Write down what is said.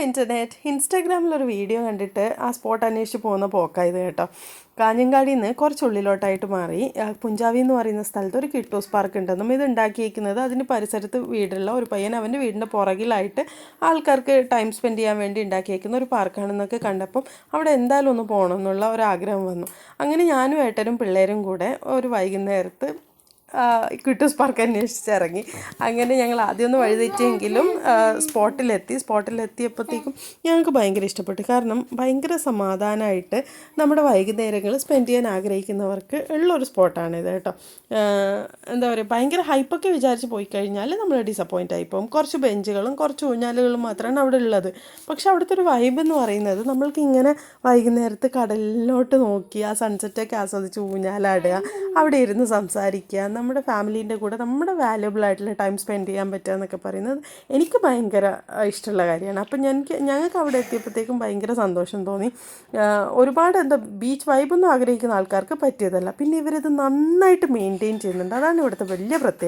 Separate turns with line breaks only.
Internet. ഇൻസ്റ്റാഗ്രാമിലൊരു video കണ്ടിട്ട് ആ spot അന്വേഷിച്ച് പോകുന്ന പോക്കായത് കേട്ടോ. കാഞ്ഞങ്ങാടിയിൽ നിന്ന് കുറച്ചുള്ളിലോട്ടായിട്ട് മാറി പുഞ്ചാവി എന്ന് പറയുന്ന സ്ഥലത്ത് ഒരു കിട്ടൂസ് പാർക്ക് ഉണ്ടെന്നും ഇത് ഉണ്ടാക്കിയിരിക്കുന്നത് അതിന് പരിസരത്ത് വീടുള്ള ഒരു പയ്യൻ അവൻ്റെ വീടിൻ്റെ പുറകിലായിട്ട് ആൾക്കാർക്ക് ടൈം സ്പെൻഡ് ചെയ്യാൻ വേണ്ടി ഉണ്ടാക്കിയേക്കുന്ന ഒരു പാർക്കാണെന്നൊക്കെ കണ്ടപ്പം അവിടെ എന്തായാലും ഒന്ന് പോകണം എന്നുള്ള ഒരു ആഗ്രഹം വന്നു. അങ്ങനെ ഞാനും ഏട്ടനും പിള്ളേരും കൂടെ ഒരു വൈകുന്നേരത്ത് കിട്ടൂസ് പാർക്ക് അന്വേഷിച്ചിറങ്ങി. അങ്ങനെ ഞങ്ങൾ ആദ്യമൊന്ന് വഴിതെറ്റിയെങ്കിലും സ്പോട്ടിലെത്തിയപ്പോഴത്തേക്കും ഞങ്ങൾക്ക് ഭയങ്കര ഇഷ്ടപ്പെട്ടു. കാരണം ഭയങ്കര സമാധാനമായിട്ട് നമ്മുടെ വൈകുന്നേരങ്ങൾ സ്പെൻഡ് ചെയ്യാൻ ആഗ്രഹിക്കുന്നവർക്ക് ഉള്ളൊരു സ്പോട്ടാണിത് കേട്ടോ. എന്താ പറയുക, ഭയങ്കര ഹൈപ്പൊക്കെ വിചാരിച്ച് പോയി കഴിഞ്ഞാൽ നമ്മൾ ഡിസപ്പോയിൻ്റ് ആയിപ്പോവും. കുറച്ച് ബെഞ്ചുകളും കുറച്ച് ഊഞ്ഞാലുകളും മാത്രമാണ് അവിടെ ഉള്ളത്. പക്ഷെ അവിടുത്തെ ഒരു വൈബ് എന്ന് പറയുന്നത് നമ്മൾക്ക് ഇങ്ങനെ വൈകുന്നേരത്ത് കടലിലോട്ട് നോക്കി ആ സൺസെറ്റൊക്കെ ആസ്വദിച്ച് ഊഞ്ഞാലാടുക, അവിടെ ഇരുന്ന് സംസാരിക്കുക, നമ്മുടെ ഫാമിലീൻ്റെ കൂടെ നമ്മുടെ വാല്യുബിൾ ആയിട്ടുള്ള ടൈം സ്പെൻഡ് ചെയ്യാൻ പറ്റുക എന്നൊക്കെ പറയുന്നത് എനിക്ക് ഭയങ്കര ഇഷ്ടമുള്ള കാര്യമാണ്. അപ്പം ഞങ്ങൾക്ക് അവിടെ എത്തിയപ്പോഴത്തേക്കും ഭയങ്കര സന്തോഷം തോന്നി. ഒരുപാട് ബീച്ച് വൈബൊന്നും ആഗ്രഹിക്കുന്ന ആൾക്കാർക്ക് പറ്റിയതല്ല. പിന്നെ ഇവരിത് നന്നായിട്ട് മെയിൻറ്റെയിൻ ചെയ്യുന്നുണ്ട്. അതാണ് ഇവിടുത്തെ വലിയ പ്രത്യേകത.